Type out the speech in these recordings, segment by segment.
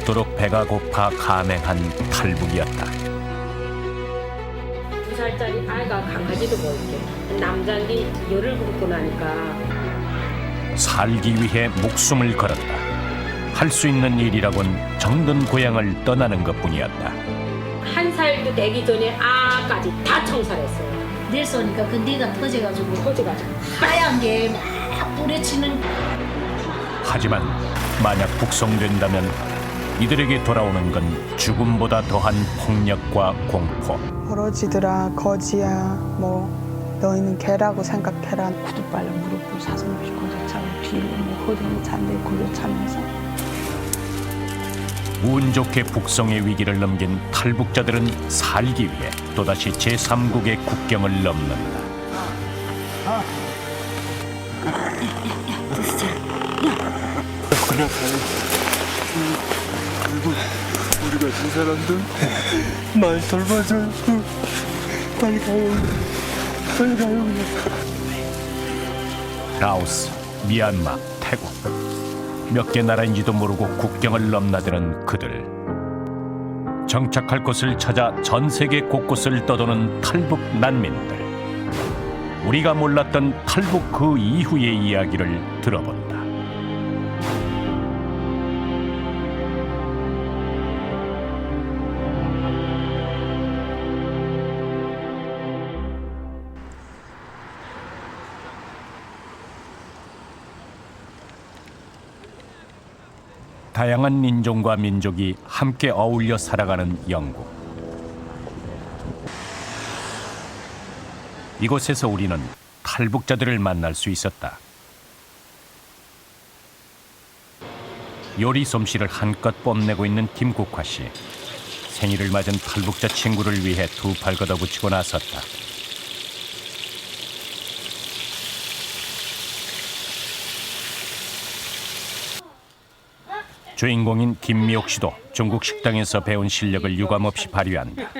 죽도록 배가 고파 감행한 탈북이었다. 2살짜리 아이가 강아지도 못 이렇게 남자인데 열을 굶고 나니까 살기 위해 목숨을 걸었다. 할 수 있는 일이라곤 정든 고향을 떠나는 것뿐이었다. 1살도 되기 전에 아까지 다 청산했어요. 내쏘니까 그 뇌가 터져가지고 터져가지고 하얀 게 막 뿌려치는. 하지만 만약 북송된다면 이들에게 돌아오는 건 죽음보다 더한 폭력과 공포. 벌어지더라, 거지야, 뭐 너희는 개라고 생각해라. 구두발로 무릎을 사슴없이 고개차고 뒤로 호동이 잔데 고개차면서 운 좋게 북송의 위기를 넘긴 탈북자들은 살기 위해 또다시 제3국의 국경을 넘는다. 그냥 가요. 그리고 우리 같은 사람들 많이 돌봐줘요. 빨리 가요. 빨리 가요. 라오스, 미얀마, 태국 몇 개 나라인지도 모르고 국경을 넘나드는 그들. 정착할 곳을 찾아 전 세계 곳곳을 떠도는 탈북 난민들. 우리가 몰랐던 탈북 그 이후의 이야기를 들어본다. 다양한 인종과 민족이 함께 어울려 살아가는 영국. 이곳에서 우리는 탈북자들을 만날 수 있었다. 요리 솜씨를 한껏 뽐내고 있는 김국화 씨. 생일을 맞은 탈북자 친구를 위해 두 팔 걷어붙이고 나섰다. 주인공인 김미옥 씨도 중국 식당에서 배운 실력을 유감없이 발휘한다.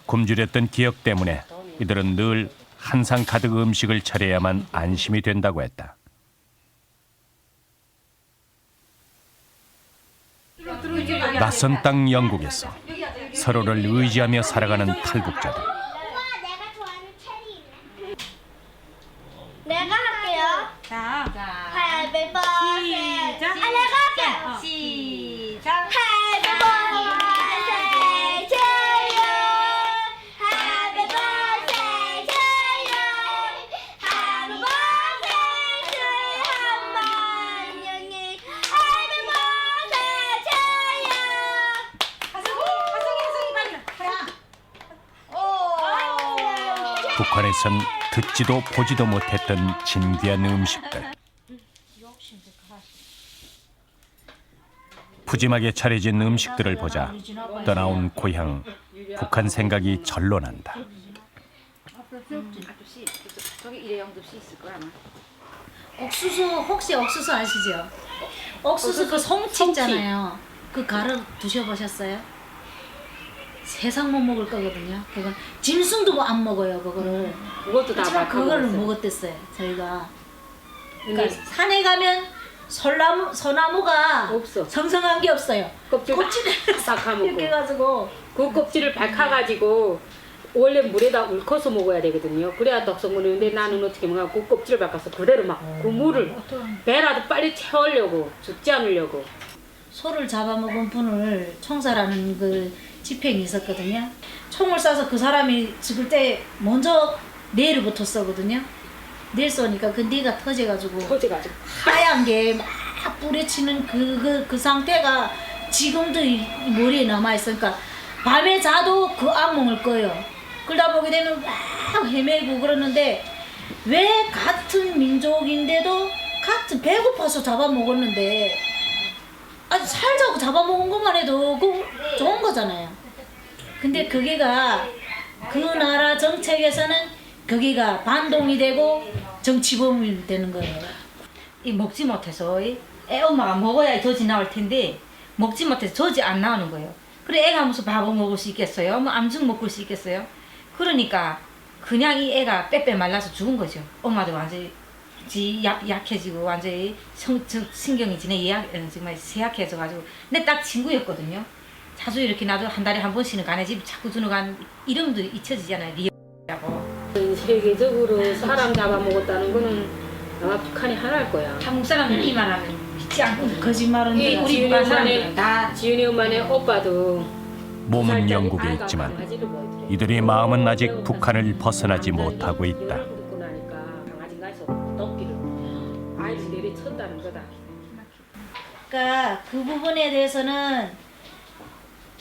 굶주렸던 기억 때문에 이들은 늘 한상 가득 음식을 차려야만 안심이 된다고 했다. 낯선 땅 영국에서 서로를 의지하며 살아가는 탈북자들. 내가 할게요. 자, Happy birthday. 시작. 내가 할게요. 시작. Happy birthday to you. Happy birthday to you. Happy birthday to you. 한만영이 Happy birthday to you. 북한에선 듣지도 보지도 못했던 진귀한 음식들. 푸짐하게 차려진 음식들을 보자 떠나온 고향 북한 생각이 절로 난다. 옥수수 혹시 옥수수 아시죠? 옥수수 그 송치 있잖아요. 그 가루 드셔보셨어요? 세상 못 먹을 거거든요. 그건 짐승도 뭐 안 먹어요. 그거를. 그것도 다 하지만 그거를 먹었어요. 먹었댔어요. 저희가. 그러니까 산에 가면 소나무가 없어. 성성한 게 없어요. 껍질을 껍질을 싹 까먹고. 이렇게 해가지고 그 껍질을 밝혀가지고 원래 물에다 울커서 먹어야 되거든요. 그래야 덕성물인데 나는 어떻게 먹어? 그 껍질을 밝아서 그대로 막 그 물을 배라도 빨리 채우려고 죽지 않으려고. 소를 잡아먹은 분을 총사라는 그 집행이 있었거든요. 총을 쏴서 그 사람이 죽을 때 먼저 뇌를부터 쏘거든요. 뇌 쏘니까 그 뇌가 터져가지고 터져가지고 하얀 게 막 뿌려치는 그 상태가 지금도 이 머리에 남아있으니까 밤에 자도 그 악몽을 꿔요. 그러다 보게 되면 막 헤매고 그러는데 왜 같은 민족인데도 같은 배고파서 잡아먹었는데 아니 살자고 잡아먹은 것만 해도 그 좋은 거잖아요. 근데 그게가 그 나라 정책에서는 거기가 반동이 되고 정치범이 되는 거예요. 이 먹지 못해서 애 엄마가 먹어야 젖이 나올 텐데 먹지 못해서 젖이 안 나오는 거예요. 그래 애가 무슨 밥을 먹을 수 있겠어요? 뭐 암죽 먹을 수 있겠어요? 그러니까 그냥 이 애가 빼빼 말라서 죽은 거죠. 엄마도 완전히 약해지고 완전히 신경이 정말 쇠약해져가지고 근데 딱 친구였거든요. 자주 이렇게 나도 한 달에 한 번씩은 가네 집 자꾸 들어간 이름도 잊혀지잖아요. 리라고. 세계적으로 사람 잡아먹었다는 거는 아마 북한이 하나일 거야. 한국 사람 믿기만 하면 믿지 않고 거짓말은 이 내가 우리 북한 엄마네 사람들은 다 지은이 엄마네 오빠도 몸은 영국에 있지만 이들의 마음은 아직 북한을 벗어나지 못하고 있다. 듣고 나니까 강아지가에서 덮기를 아이를 내리쳤다는 거다. 그러니까 그 부분에 대해서는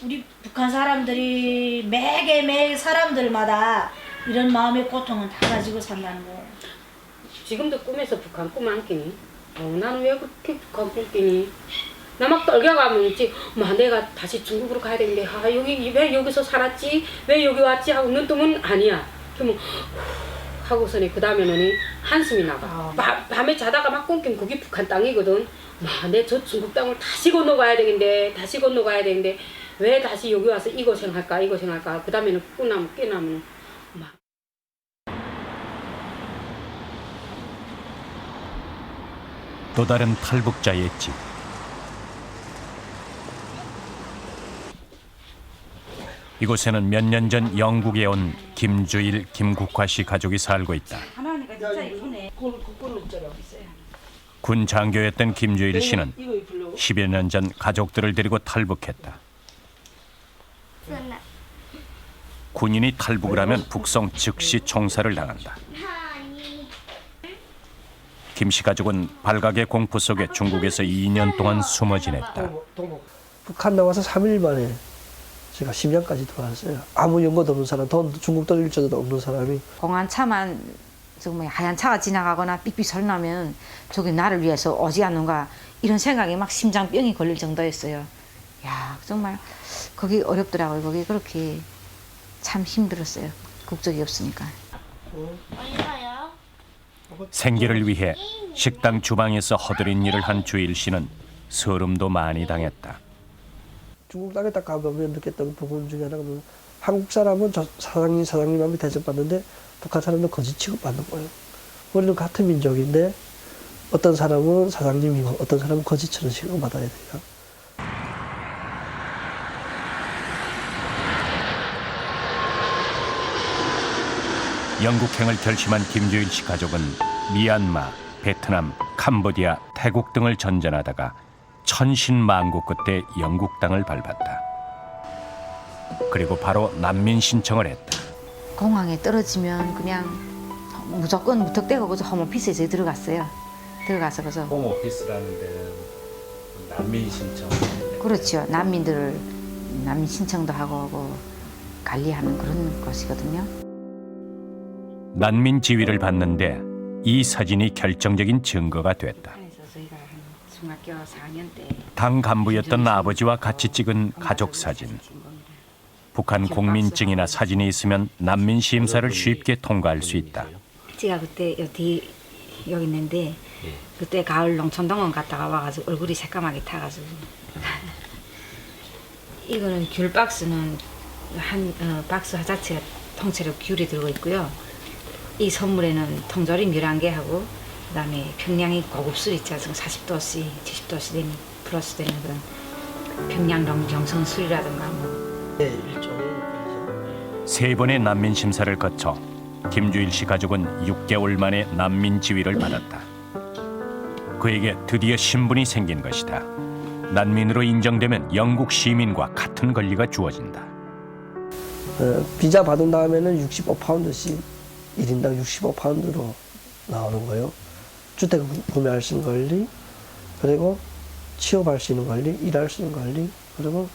우리 북한 사람들이 매개 사람들마다 이런 마음의 고통은 다 가지고 산다는 거예요. 지금도 꿈에서 북한 꿈 안 끼니? 나는 왜 그렇게 북한 꿈 끼니? 나 막 떨겨가면 있지. 내가 다시 중국으로 가야 되는데 여기 왜 여기서 살았지? 왜 여기 왔지? 하고 눈 뜨면 아니야. 그러면 하고서는 그 다음에는 한숨이 나가. 밤에 자다가 막 꿈꾸면 그게 북한 땅이거든. 내 저 중국 땅을 다시 건너가야 되는데 왜 다시 여기 와서 이 고생할까? 그 다음에는 깨나면 막. 또 다른 탈북자의 집. 이곳에는 몇 년 전 영국에 온 김주일, 김국화 씨 가족이 살고 있다. 하나니까 진짜 이쁘네. 군 장교였던 김주일 씨는 10여 년 전 가족들을 데리고 탈북했다. 군인이 탈북을 하면 북송 즉시 총살을 당한다. 김 씨 가족은 발각의 공포 속에 중국에서 2년 동안 숨어 지냈다. 북한 나와서 3일 만에 제가 심장까지 돌아왔어요. 아무 연고도 없는 사람, 중국 돌릴 줄도 없는 사람이. 공안차만 정말 하얀 차가 지나가거나 삑삑 소리 나면 저기 나를 위해서 오지 않는가 이런 생각이 막 심장병이 걸릴 정도였어요. 야 정말 거기 어렵더라고요. 거기 그렇게 참 힘들었어요. 국적이 없으니까. 생계를 위해 식당 주방에서 허드렛 일을 한 주일 씨는 서름도 많이 당했다. 중국 땅에 딱 가보면 느꼈던 부분 중에 하나는 한국 사람은 저 사장님한테 대접받는데 북한 사람은 거지 취급받는 거예요. 우리는 같은 민족인데 어떤 사람은 사장님이고 어떤 사람은 거지처럼 취급받아야 돼요. 영국행을 결심한 김주일 씨 가족은 미얀마, 베트남, 캄보디아, 태국 등을 전전하다가 천신만고 끝에 영국 땅을 밟았다. 그리고 바로 난민 신청을 했다. 공항에 떨어지면 그냥 무조건 무턱대고 그저 홈오피스에 들어갔어요. 들어가서 그래서 홈오피스라는 데는 난민 신청. 그렇죠. 난민들을 난민 신청도 하고 관리하는 그런 곳이거든요. 난민 지위를 받는데 이 사진이 결정적인 증거가 됐다. 그래서 저희가 한 중학교 4학년 때 당 간부였던 아버지와 같이 찍은 가족 사진. 북한 국민증이나 사진이 있으면 난민 심사를 쉽게 통과할 수 있다. 제가 그때 여기 있는데 그때 가을 농촌동원 갔다가 와가지고 얼굴이 새까맣게 타가지고 이거는 귤 박스는 한 박스 자체가 통째로 귤이 들고 있고요. 이 선물에는 통조림 11개하고 그다음에 평양의 고급 술 있죠. 지금 40도씨, 70도씨 되는 플러스 되는 그런 평양 정성 술이라든가 뭐. 네, 일종의 세 번의 난민 심사를 거쳐 김주일 씨 가족은 6개월 만에 난민 지위를 받았다. 그에게 드디어 신분이 생긴 것이다. 난민으로 인정되면 영국 시민과 같은 권리가 주어진다. 비자 받은 다음에는 65파운드씩 1인당 65파운드로 나오는 거예요. 주택 구매할 수 있는 권리, 그리고 취업할 수 있는 권리, 일할 수 있는 권리, 그리고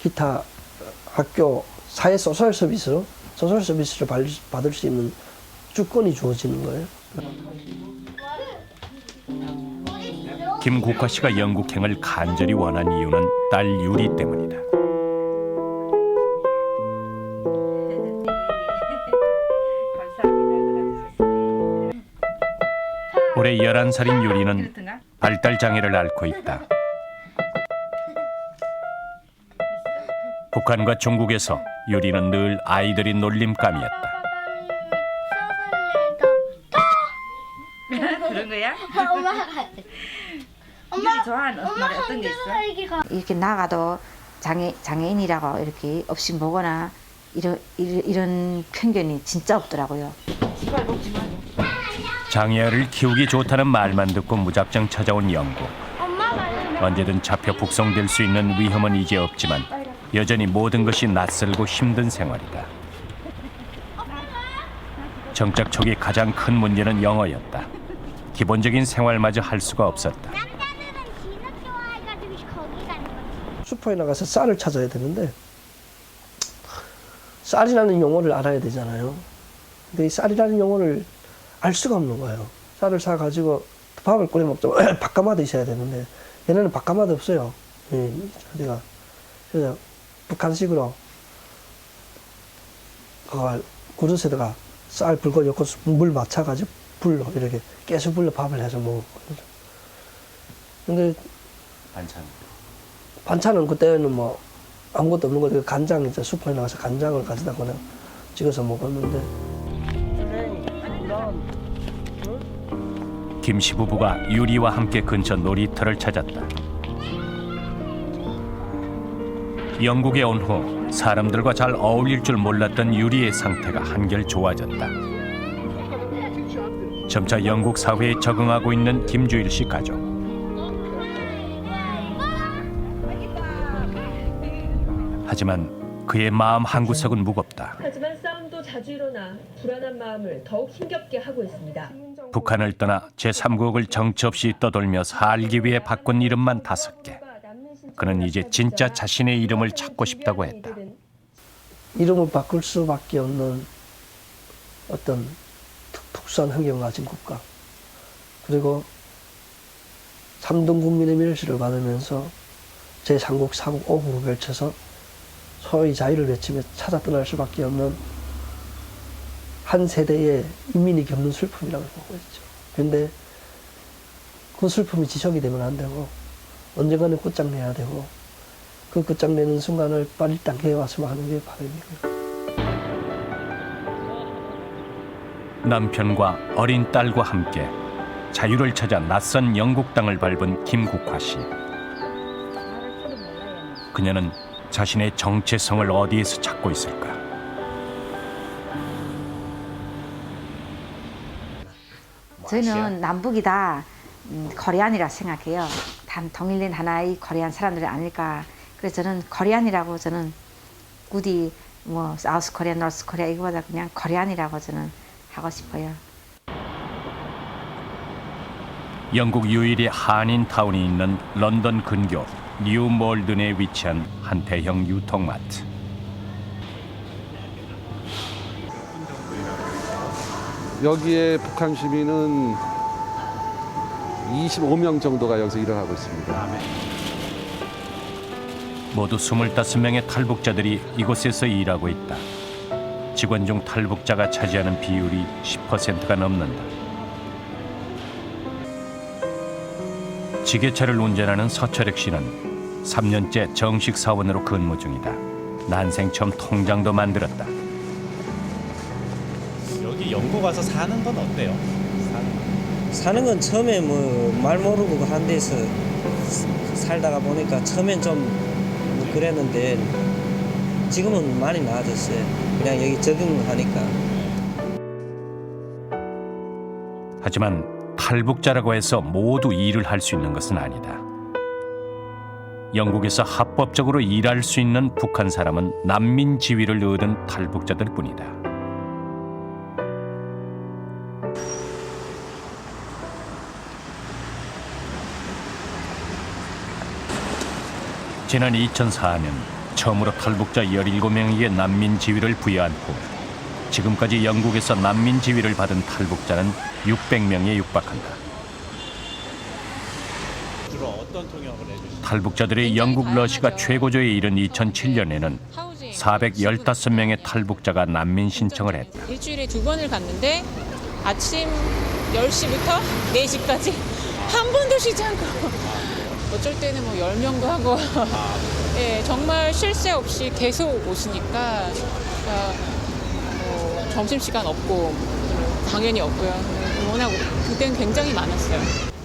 기타 학교 사회 소셜 서비스를 받을 수 있는 주권이 주어지는 거예요. 김국화 씨가 영국행을 간절히 원한 이유는 딸 유리 때문이다. 올해 11살인 유리는 발달 장애를 앓고 있다. 북한과 중국에서 유리는 늘 아이들이 놀림감이었다. 엄마 좋아하는 엄마 한국에서 이렇게 가. 이렇게 나가도 장애인이라고 이렇게 없이 보거나 이런 편견이 진짜 없더라고요. 장애아를 키우기 좋다는 말만 듣고 무작정 찾아온 영국. 엄마 말은 언제든 잡혀 북송될 수 있는 위험은 이제 없지만 여전히 모든 것이 낯설고 힘든 생활이다. 정착 초기 가장 큰 문제는 영어였다. 기본적인 생활마저 할 수가 없었다. 남자들은 진흙 좋아해가지고 거기 가는 거지. 슈퍼에 나가서 쌀을 찾아야 되는데 쌀이라는 용어를 알아야 되잖아요. 근데 이 쌀이라는 용어를 알 수가 없는 거예요. 쌀을 사가지고 밥을 끓여 먹자면 밥가마도 있어야 되는데 얘네는 밥가마도 없어요. 그래서 북한식으로 그릇에다가 쌀 불고 엮고 물 맞춰가지고 불로 이렇게 깨수불로 밥을 해서 먹었거든요. 근데 반찬은 그때는 뭐 아무것도 없는 거죠. 간장 이제 슈퍼에 나가서 간장을 가져다 그냥 찍어서 먹었는데. 김씨 부부가 유리와 함께 근처 놀이터를 찾았다. 영국에 온 후 사람들과 잘 어울릴 줄 몰랐던 유리의 상태가 한결 좋아졌다. 점차 영국 사회에 적응하고 있는 김주일 씨 가족. 하지만 그의 마음 한구석은 무겁다. 하지만 싸움도 자주 일어나 불안한 마음을 더욱 힘겹게 하고 있습니다. 북한을 떠나 제3국을 정처 없이 떠돌며 살기 위해 바꾼 이름만 5개. 그는 이제 진짜 자신의 이름을 찾고 싶다고 했다. 이름을 바꿀 수밖에 없는 어떤 특수한 환경을 가진 국가. 그리고 3등 국민의 멸시를 받으면서 제3국, 4국, 5국을 걸쳐서 소위 자유를 외치며 찾아 떠날 수밖에 없는 한 세대의 인민이 겪는 슬픔이라고 보고 있죠. 그런데 그 슬픔이 지속이 되면 안 되고 언젠가는 끝장내야 되고 그 끝장내는 순간을 빨리 당겨에 왔으면 하는 게 바람이고요. 남편과 어린 딸과 함께 자유를 찾아 낯선 영국 땅을 밟은 김국화 씨. 그녀는 자신의 정체성을 어디에서 찾고 있을까? 저희는 남북이 다 코리안이라 생각해요. 동일된 하나의 코리안 사람들이 아닐까. 그래서 저는 코리안이라고 저는 굳이 뭐 사우스 코리아, 노스 코리아 이거보다 그냥 코리안이라고 저는 하고 싶어요. 영국 유일의 한인 타운이 있는 런던 근교 뉴몰든에 위치한 한 대형 유통마트. 여기에 북한 시민은 25명 정도가 여기서 일을 하고 있습니다. 모두 25명의 탈북자들이 이곳에서 일하고 있다. 직원 중 탈북자가 차지하는 비율이 10%가 넘는다. 지게차를 운전하는 서철익 씨는 3년째 정식 사원으로 근무 중이다. 난생 처음 통장도 만들었다. 여기 영국 와서 사는 건 어때요? 사는 건 처음에 뭐 말 모르고 한 데서 살다가 보니까 처음엔 좀 뭐 그랬는데 지금은 많이 나아졌어요. 그냥 여기 적응하니까. 하지만 탈북자라고 해서 모두 일을 할 수 있는 것은 아니다. 영국에서 합법적으로 일할 수 있는 북한 사람은 난민 지위를 얻은 탈북자들 뿐이다. 지난 2004년 처음으로 탈북자 17명에게 난민 지위를 부여한 후 지금까지 영국에서 난민 지위를 받은 탈북자는 600명에 육박한다. 주로 어떤 통역을 해주시나요? 탈북자들의 영국 러시가 최고조에 이른 2007년에는 415명의 탈북자가 난민 신청을 했다. 일주일에 2번을 갔는데 아침 10시부터 4시까지 한 번도 쉬지 않고 어쩔 때는 뭐 10명도 하고 예, 정말 쉴 새 없이 계속 오시니까 점심시간 없고 당연히 없고요. 워낙 그때는 굉장히 많았어요.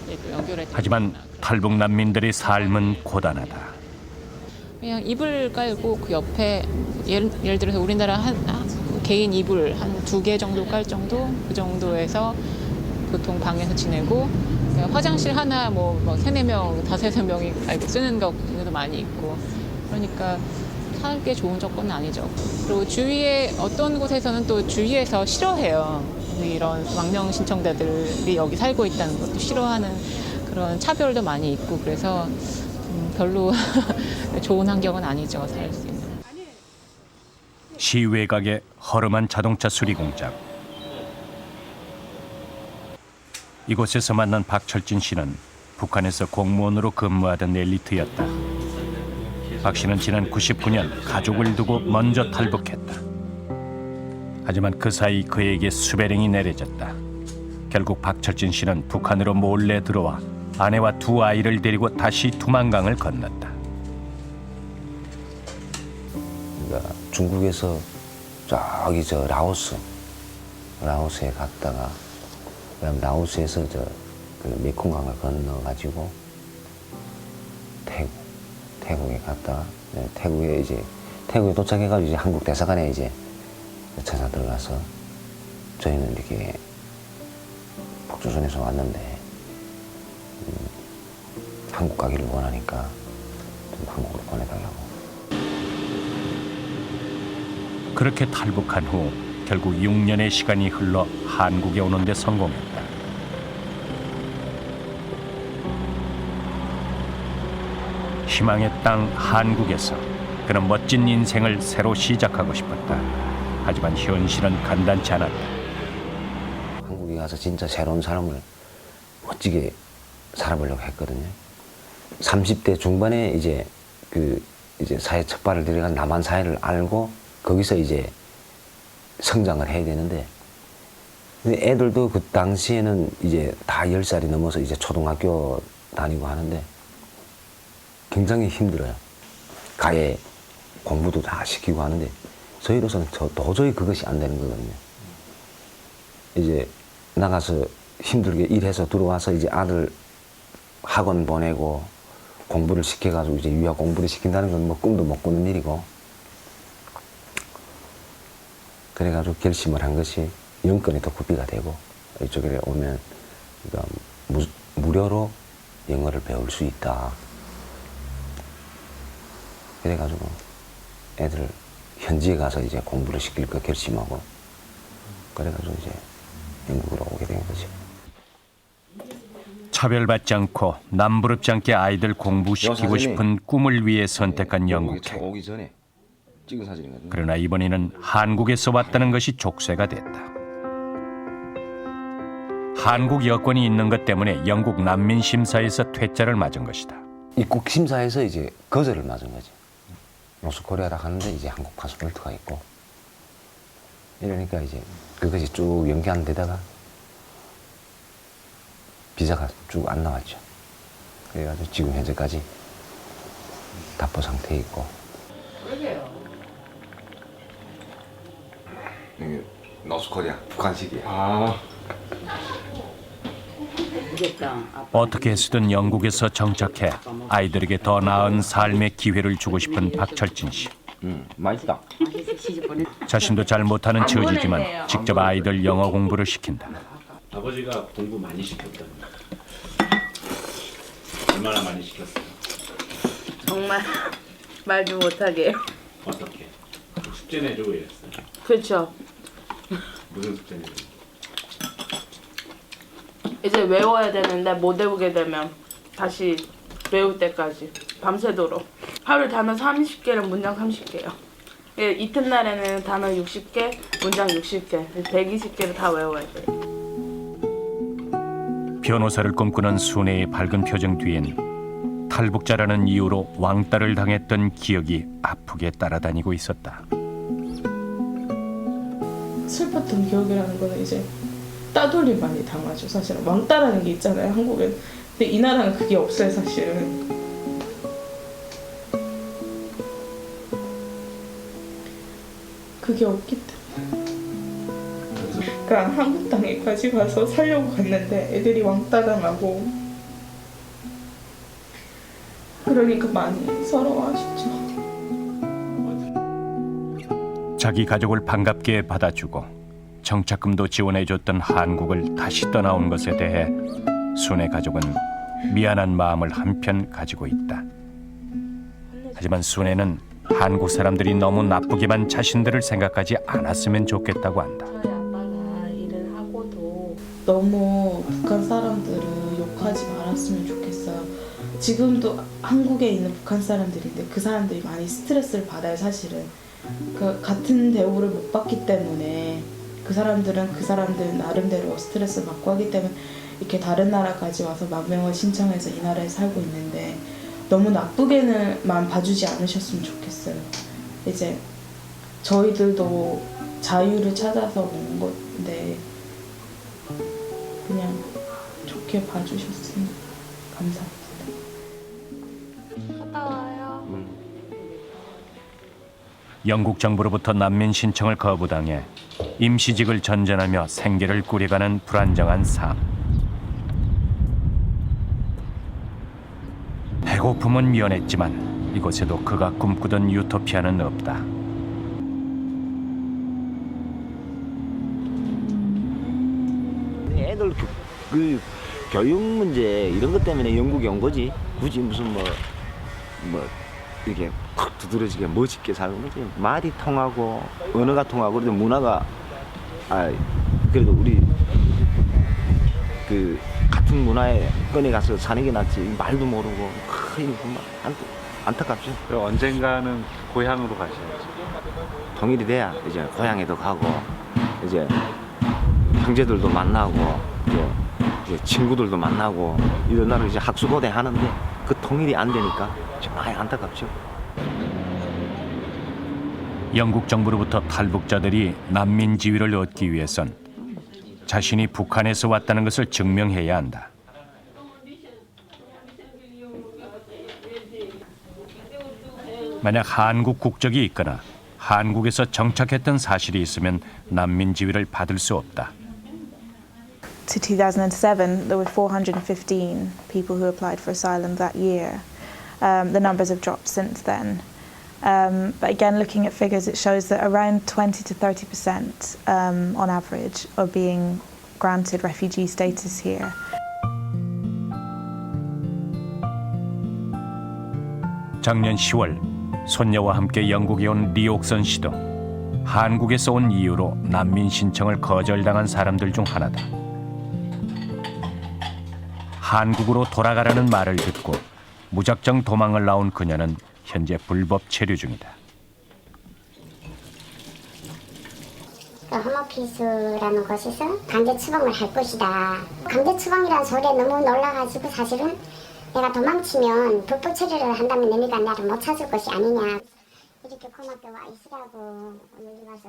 예, 또 연결해. 하지만 탈북 난민들의 삶은 고단하다. 그냥 이불 깔고 그 옆에 예를 들어서 우리나라 개인 이불 한 2개 정도 깔 정도 그 정도에서 보통 방에서 지내고 화장실 하나 뭐 3-4명, 5-6명이 쓰는 경우도 많이 있고 그러니까 살기 좋은 조건은 아니죠. 그리고 주위에 어떤 곳에서는 또 주위에서 싫어해요. 이런 망명 신청자들이 여기 살고 있다는 것도 싫어하는 그런 차별도 많이 있고 그래서 별로 좋은 환경은 아니죠. 살 수 있는. 시 외곽의 허름한 자동차 수리 공장. 이곳에서 만난 박철진 씨는 북한에서 공무원으로 근무하던 엘리트였다. 박 씨는 지난 99년 가족을 두고 먼저 탈북했다. 하지만 그 사이 그에게 수배령이 내려졌다. 결국 박철진 씨는 북한으로 몰래 들어와 아내와 2 아이를 데리고 다시 두만강을 건넜다. 그러니까 중국에서 저기 라오스에 갔다가 그다음 라오스에서 그 메콩강을 건너가지고 태국에 갔다가 태국에 도착해가지고 이제 한국 대사관에 이제 찾아 들어가서 저희는 이렇게 북조선에서 왔는데 한국 가기를 원하니까 좀 한국으로 보내달라고. 그렇게 탈북한 후 결국 6년의 시간이 흘러 한국에 오는 데 성공했다. 희망의 땅 한국에서 그는 멋진 인생을 새로 시작하고 싶었다. 하지만 현실은 간단치 않았다. 한국에 가서 진짜 새로운 삶을 멋지게 살아보려고 했거든요. 30대 중반에 이제 사회 첫 발을 들여간 남한 사회를 알고 거기서 이제 성장을 해야 되는데 애들도 그 당시에는 이제 다 10살이 넘어서 이제 초등학교 다니고 하는데 굉장히 힘들어요. 가해 공부도 다 시키고 하는데 저희로서는 도저히 그것이 안 되는 거거든요. 이제 나가서 힘들게 일해서 들어와서 이제 아들 학원 보내고 공부를 시켜가지고 이제 유학 공부를 시킨다는 건 뭐 꿈도 못 꾸는 일이고 그래가지고 결심을 한 것이 영권이 더 구비가 되고 이쪽에 오면 무료로 영어를 배울 수 있다. 그래가지고 애들 현지에 가서 이제 공부를 시킬 거 결심하고 그래가지고 이제 영국으로 오게 된 거지. 차별받지 않고 남부럽지 않게 아이들 공부시키고 싶은 꿈을 위해 선택한 영국행. 오기 전에 찍은 사진이거든요. 그러나 이번에는 한국에서 왔다는 것이 족쇄가 됐다. 한국 여권이 있는 것 때문에 영국 난민 심사에서 퇴짜를 맞은 것이다. 입국 심사에서 이제 거절을 맞은 거지. 노스코리아라 하는데 이제 한국 파스포르트가 있고 이러니까 이제 그것이 쭉 연기하는 데다가 비자가 쭉 안 나왔죠. 그래가지고 지금 현재까지 답보 상태에 있고. 이게 노스코리아 북한식이야. 어떻게 해서든 영국에서 정착해 아이들에게 더 나은 삶의 기회를 주고 싶은 박철진 씨. 맛있다. 자신도 잘 못하는 처지지만 직접 아이들 영어 공부를 시킨다. 아버지가 공부 많이 시켰답니다. 얼마나 많이 시켰어요? 정말 말도 못하게. 어떻게? 숙제 내주고 이랬어요? 그렇죠. 무슨 숙제 내주고? 이제 외워야 되는데 못 외우게 되면 다시 외울 때까지 밤새도록 하루 단어 30개랑 문장 30개요. 이튿날에는 단어 60개, 문장 60개, 120개를 다 외워야 돼요. 변호사를 꿈꾸는 순애의 밝은 표정 뒤엔 탈북자라는 이유로 왕따를 당했던 기억이 아프게 따라다니고 있었다. 슬펐던 기억이라는 거는 이제 따돌림 많이 당하죠. 사실은 왕따라는 게 있잖아요, 한국엔. 근데 이 나라는 그게 없어요, 사실은. 그게 없기 때문에. 그러니까 잠깐 한국 땅에 가져가서 살려고 갔는데 애들이 왕따 당하고 그러니까 많이 서러워하시죠. 자기 가족을 반갑게 받아주고 정착금도 지원해줬던 한국을 다시 떠나온 것에 대해 순의 가족은 미안한 마음을 한편 가지고 있다. 하지만 순애는 한국 사람들이 너무 나쁘게만 자신들을 생각하지 않았으면 좋겠다고 한다. 너무 북한 사람들을 욕하지 말았으면 좋겠어요. 지금도 한국에 있는 북한 사람들인데 그 사람들이 많이 스트레스를 받아요. 사실은 그 같은 대우를 못 받기 때문에 그 사람들은 그 사람들 나름대로 스트레스 받고 하기 때문에 이렇게 다른 나라까지 와서 망명을 신청해서 이 나라에 살고 있는데 너무 나쁘게만 봐주지 않으셨으면 좋겠어요. 이제 저희들도 자유를 찾아서 온 건데 그냥 좋게 봐주셨으면 감사합니다. 영국 정부로부터 난민 신청을 거부당해 임시직을 전전하며 생계를 꾸려가는 불안정한 삶. 배고픔은 미연했지만 이곳에도 그가 꿈꾸던 유토피아는 없다. 애들 그 교육 문제 이런 것 때문에 영국에 온 거지. 굳이 무슨 뭐 이렇게 확 두드러지게 멋있게 살는 거지. 말이 통하고 언어가 통하고 그래도 문화가 그래도 우리 그 같은 문화에 꺼내가서 사는 게 낫지. 말도 모르고 정말 안타깝죠. 언젠가는 고향으로 가셔야죠. 통일이 돼야 이제 고향에도 가고 이제 형제들도 만나고 이제 친구들도 만나고 이런 날을 이제 학수고대 하는데 그 통일이 안 되니까 정말 안타깝죠. 영국 정부로부터 탈북자들이 난민 지위를 얻기 위해선 자신이 북한에서 왔다는 것을 증명해야 한다. 만약 한국 국적이 있거나 한국에서 정착했던 사실이 있으면 난민 지위를 받을 수 없다. To 2007, there were 415 people who applied for asylum that year. The numbers have dropped since then. But again, looking at figures, it shows that around 20 to 30% on average are being granted refugee status here. 작년 10월 손녀와 함께 영국에 온 리옥선 씨도 한국에서 온 이유로 난민 신청을 거절당한 사람들 중 하나다. 한국으로 돌아가라는 말을 듣고 무작정 도망을 나온 그녀는 현재 불법 체류 중이다. 홈오피스라는 곳에서 강제 추방을 할 것이다. 강제 추방이라는 소리에 너무 놀라가지고 사실은 내가 도망치면 불법 체류를 한다면 너네가 나를 못 찾을 것이 아니냐. 이렇게 고맙게 와 있으라고 여기 와서.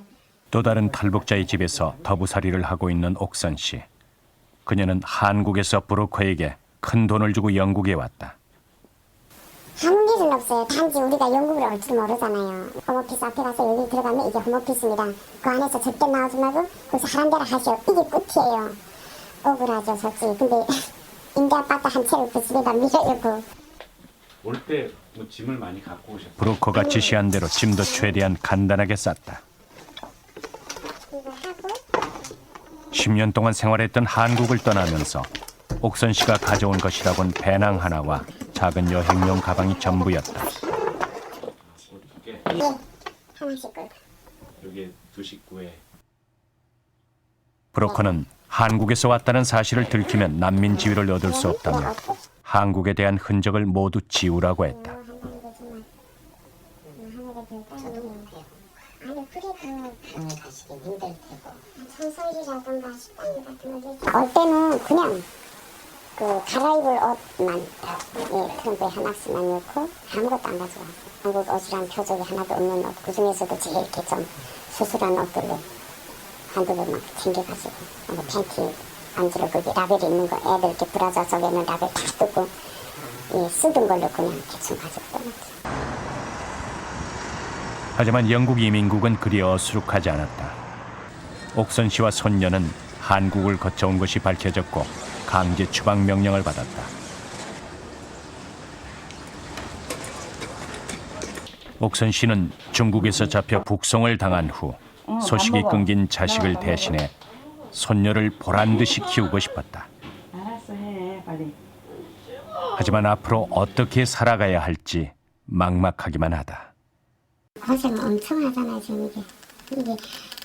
또 다른 탈북자의 집에서 더부살이를 하고 있는 옥선 씨. 그녀는 한국에서 브로커에게 큰 돈을 주고 영국에 왔다. 한국 일은 없어요. 단지 우리가 영국으로 올 줄 모르잖아요. 홈오피스 앞에 가서 여기 들어가면 이게 홈오피스입니다. 그 안에서 절대 나오지 말고 거기서 하란 대로 하시오. 이게 끝이에요. 억울하죠 솔직히. 근데 인디 아파트 한 채를 그 집에다 밀어놓고. 올 때 뭐 짐을 많이 갖고 오셨어요? 브로커가 지시한 대로 짐도 최대한 간단하게 쌌다. 10년 동안 생활했던 한국을 떠나면서 옥선 씨가 가져온 것이라곤 배낭 하나와 작은 여행용 가방이 전부였다. 여기 두 식구에 브로커는 한국에서 왔다는 사실을 들키면 난민 지위를 얻을 수 없다며 한국에 대한 흔적을 모두 지우라고 했다. 올 때는 그냥 그 갈아입을 옷만 그런 거에 하나씩만 넣고 아무것도 안 가져왔어요. 한국 옷이랑 표적이 하나도 없는 옷, 그 중에서도 제일 이렇게 좀 수술한 옷들로 한두 번 막 챙겨가지고 뭐 팬티 안지로 거기 라벨이 있는 거 애들 이렇게 브라자 속에는 라벨 다 뜯고 쓰던 걸로 그냥 대충 가져왔던 거지. 하지만 영국 이민국은 그리 어수룩하지 않았다. 옥선 씨와 손녀는 한국을 거쳐온 것이 밝혀졌고 강제 추방 명령을 받았다. 옥선 씨는 중국에서 잡혀 북송을 당한 후 소식이 끊긴 자식을 대신해 손녀를 보란듯이 키우고 싶었다. 알았어, 해, 빨리. 하지만 앞으로 어떻게 살아가야 할지 막막하기만 하다. 고생 엄청 하잖아요, 지금 이게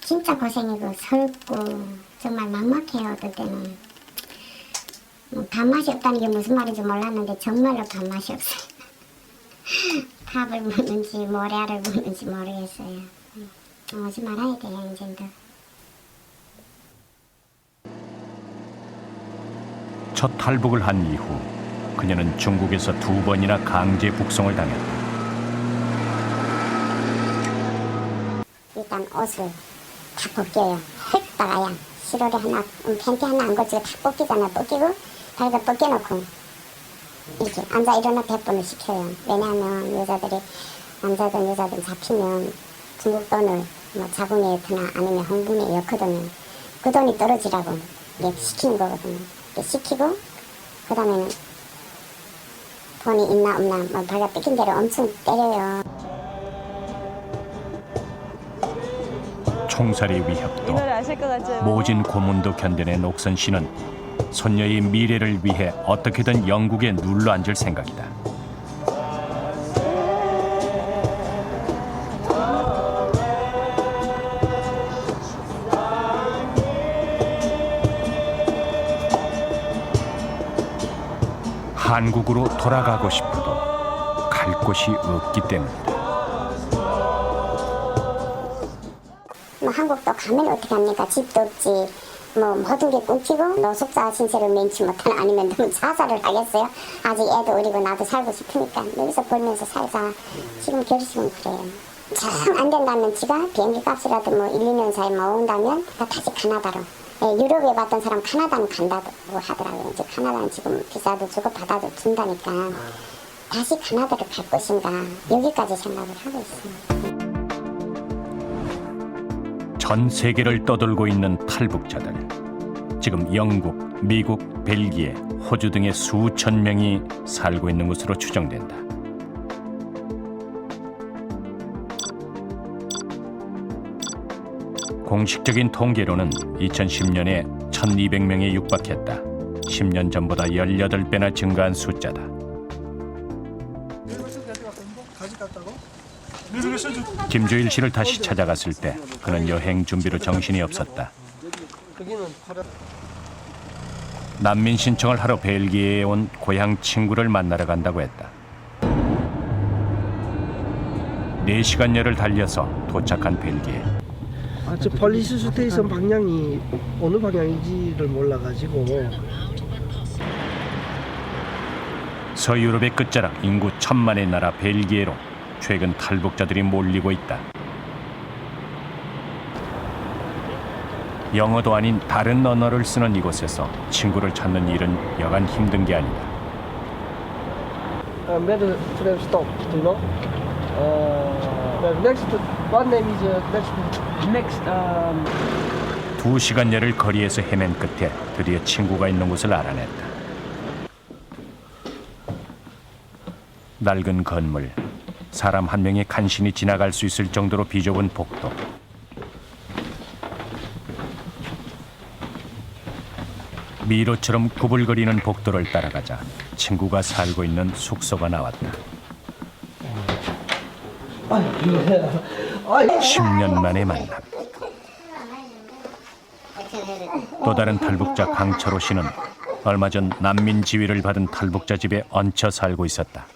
진짜 고생이고 설고 정말 막막해요. 어떨 때는 밥맛이 없다는 게 무슨 말인지 몰랐는데 정말로 밥맛이 없어요. 밥을 먹는지 모래알을 먹는지 모르겠어요. 오지 말아야 돼요, 이제도. 첫 탈북을 한 이후 그녀는 중국에서 2번이나 강제 북송을 당했다. 일단 옷을 다 벗겨요. 흙다가야 시로리 하나, 팬티 하나 안 걸치고 다 벗기잖아. 벗기고 다리도 벗겨놓고 이렇게 앉아 일어나 배분을 시켜요. 왜냐하면 여자들이 남자든 여자든 잡히면 중국 돈을 뭐 자궁에 드나 아니면 홍분에 엮거든요. 그 돈이 떨어지라고 이렇게 시키는 거거든요. 이렇게 시키고 그 다음에는 돈이 있나 없나 뭐 발가 뺏긴 대로 엄청 때려요. 총살의 위협도 모진 고문도 견뎌낸 옥선 씨는 손녀의 미래를 위해 어떻게든 영국에 눌러앉을 생각이다. 한국으로 돌아가고 싶어도 갈 곳이 없기 때문이다. 뭐 한국도 가면 어떻게 합니까? 집도 없지. 뭐 모든 게 끊기고 노숙자 신세를 면치 못하는 아니면 너무 자살을 하겠어요? 아직 애도 어리고 나도 살고 싶으니까 여기서 벌면서 살자. 지금 결심은 그래요. 정 안 된다면 지가 비행기 값이라도 뭐 1, 2년 사이에 모은다면 다시 카나다로. 유럽에 갔던 사람 카나다는 간다고 하더라고요. 이제 카나다는 지금 비자도 주고 받아도 준다니까 다시 카나다를 갈 것인가 여기까지 생각을 하고 있습니다. 전 세계를 떠돌고 있는 탈북자들. 지금 영국, 미국, 벨기에, 호주 등의 수천 명이 살고 있는 것으로 추정된다. 공식적인 통계로는 2010년에 1,200명에 육박했다. 10년 전보다 18배나 증가한 숫자다. 김조일 씨를 다시 찾아갔을 때 그는 여행 준비로 정신이 없었다. 난민 신청을 하러 벨기에에 온 고향 친구를 만나러 간다고 했다. 4시간여를 달려서 도착한 벨기에. 저 폴리스 스테이션 방향이 어느 방향인지를 몰라가지고. 서유럽의 끝자락 인구 1,000만의 나라 벨기에로 최근 탈북자들이 몰리고 있다. 영어도 아닌 다른 언어를 쓰는 이곳에서 친구를 찾는 일은 여간 힘든 게 아니다. Where to stop? Do you know? Next. What name is next? 2시간여를 거리에서 헤맨 끝에 드디어 친구가 있는 곳을 알아냈다. 낡은 건물, 사람 한 명이 간신히 지나갈 수 있을 정도로 비좁은 복도. 미로처럼 구불거리는 복도를 따라가자 친구가 살고 있는 숙소가 나왔다. 10년 만의 만남. 또 다른 탈북자 강철호 씨는 얼마 전 난민 지위를 받은 탈북자 집에 얹혀 살고 있었다.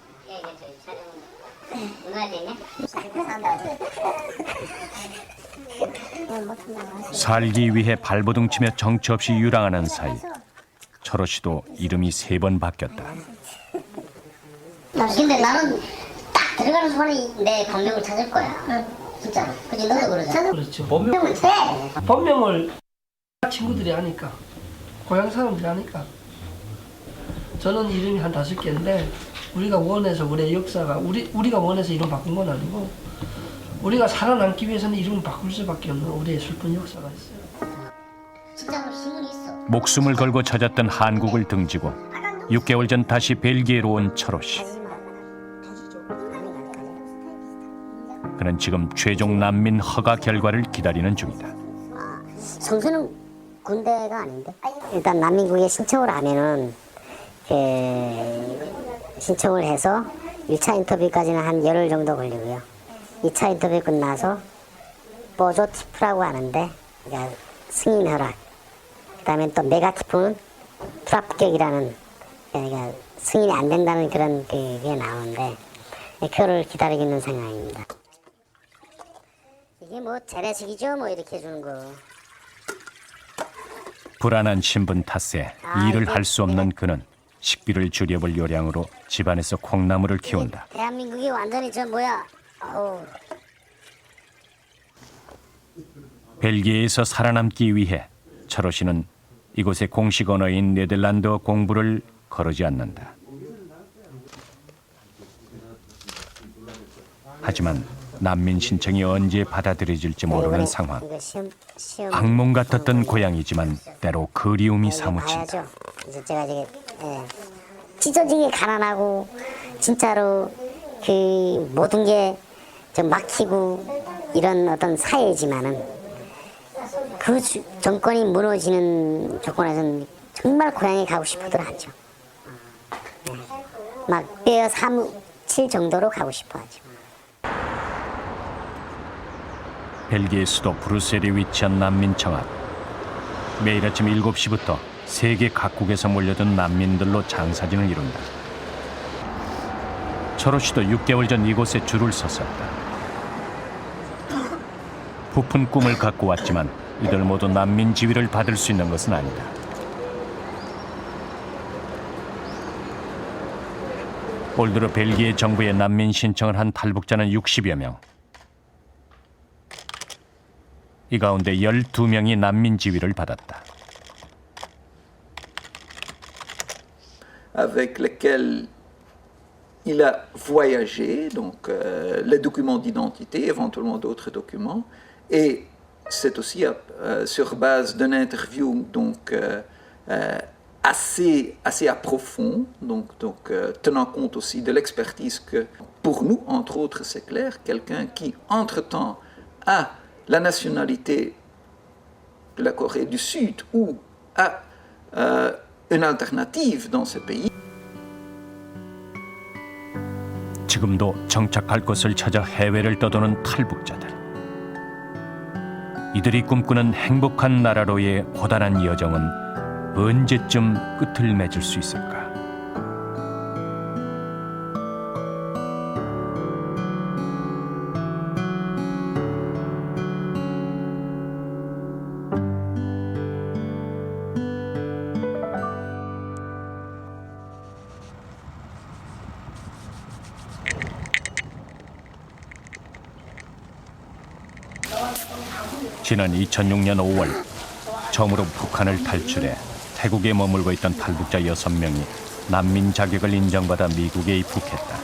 살기 위해 발버둥치며 정처 없이 유랑하는 사이 철호 씨도 이름이 3번 바뀌었다. 근데 나는 딱 들어가는 순간에 내 본명을 찾을 거야. 진짜로. 그치 너도 그러잖아. 그렇죠. 본명을 돼. 본명을 친구들이 아니까, 고향 사람들이 아니까. 저는 이름이 한 5개인데 우리가 원해서 우리의 역사가 우리가 원해서 이름 바꾼 건 아니고 우리가 살아남기 위해서는 이름을 바꿀 수밖에 없는 우리의 슬픈 역사가 있어요. 직장으로 신문이 있어. 목숨을 걸고 찾았던 한국을 등지고 6개월 전 다시 벨기에로 온 철호 씨. 그는 지금 최종 난민 허가 결과를 기다리는 중이다. 성수는 군대가 아닌데. 일단 난민국에 신청을 하면은 신청을 해서 1차 인터뷰까지는 한 열흘 정도 걸리고요. 2차 인터뷰 끝나서 포조티프라고 하는데 그러니까 승인 허락. 그다음에 또 네가티프는 불합격이라는 그러니까 승인이 안 된다는 그런 게 나오는데 그거를 기다리고 있는 상황입니다. 이게 뭐 재래식이죠, 뭐 이렇게 해주는 거. 불안한 신분 탓에 일을 할 수 없는 그는 식비를 줄여볼 요량으로 집안에서 콩나물을 키운다. 대한민국이 완전히 저 뭐야. 어우. 벨기에에서 살아남기 위해 철호 씨는 이곳의 공식 언어인 네덜란드어 공부를 거르지 않는다. 하지만 난민 신청이 언제 받아들여질지 모르는 상황. 악몽 같았던 고향이지만 때로 그리움이 사무친다. 가야죠. 이제 제가 이제 찢어지게 가난하고 진짜로 그 모든 게 좀 막히고 이런 어떤 사회지만은 그 정권이 무너지는 조건에서는 정말 고향에 가고 싶어들 하죠. 막 뼈 사무칠 정도로 가고 싶어 하죠. 벨기에 수도 브뤼셀에 위치한 난민청 앞. 매일 아침 7시부터 세계 각국에서 몰려든 난민들로 장사진을 이룬다. 철호 씨도 6개월 전 이곳에 줄을 섰었다. 부푼 꿈을 갖고 왔지만 이들 모두 난민 지위를 받을 수 있는 것은 아니다. 올 들어 벨기에 정부에 난민 신청을 한 탈북자는 60여 명. 이 가운데 12명이 난민 지위를 받았다. avec lesquels il a voyagé, donc les documents d'identité, éventuellement d'autres documents, et c'est aussi sur base d'une interview donc assez approfondie, donc tenant compte aussi de l'expertise que pour nous, entre autres, c'est clair, quelqu'un qui entre-temps a la nationalité de la Corée du Sud ou a une alternative dans ce pays. 지금도 정착할 곳을 찾아 해외를 떠도는 탈북자들. 이들이 꿈꾸는 행복한 나라로의 고단한 여정은 언제쯤 끝을 맺을 수 있을까? 지난 2006년 5월 처음으로 북한을 탈출해 태국에 머물고 있던 탈북자 6명이 난민 자격을 인정받아 미국에 입국했다.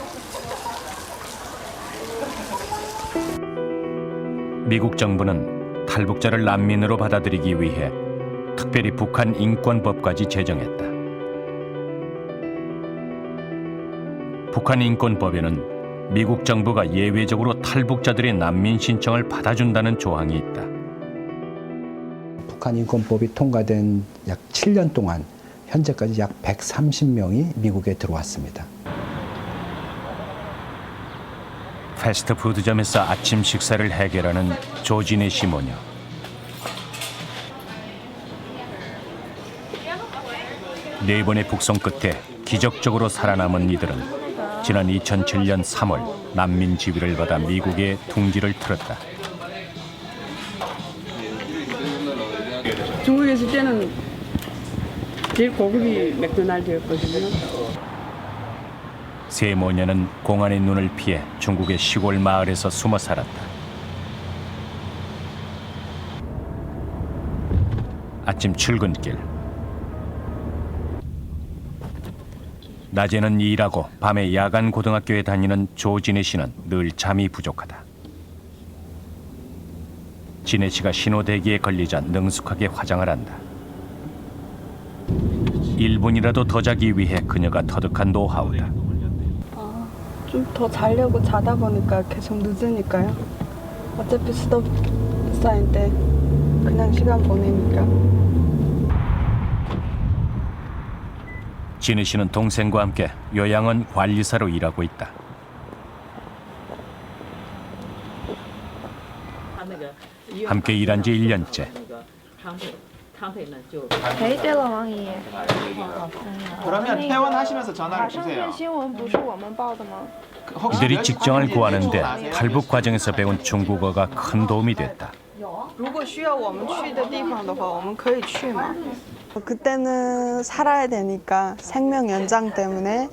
미국 정부는 탈북자를 난민으로 받아들이기 위해 특별히 북한 인권법까지 제정했다. 북한 인권법에는 미국 정부가 예외적으로 탈북자들의 난민 신청을 받아준다는 조항이 있다. 북한 인권법이 통과된 약 7년 동안 현재까지 약 130명이 미국에 들어왔습니다. 패스트푸드점에서 아침 식사를 해결하는 조진애 씨 모녀. 네 번의 북송 끝에 기적적으로 살아남은 이들은 지난 2007년 3월 난민 지위를 받아 미국에 둥지를 틀었다. 중국에 있을 때는 제일 고급이 맥도날드였거든요. 세 모녀는 공안의 눈을 피해 중국의 시골 마을에서 숨어 살았다. 아침 출근길. 낮에는 일하고 밤에 야간 고등학교에 다니는 조진애 씨는 늘 잠이 부족하다. 진애 씨가 신호대기에 걸리자 능숙하게 화장을 한다. 1분이라도 더 자기 위해 그녀가 터득한 노하우다. 좀 더 자려고 자다 보니까 계속 늦으니까요. 어차피 스톱 사인 때 그냥 시간 보내니까. 진희 씨는 동생과 함께 요양원 관리사로 일하고 있다. 함께 일한 지 1년째. 그러면 퇴원하시면서 전화를 주세요. 이들이 직장을 구하는데 탈북 과정에서 배운 중국어가 큰 도움이 됐다. 그때는 살아야 되니까 생명 연장 때문에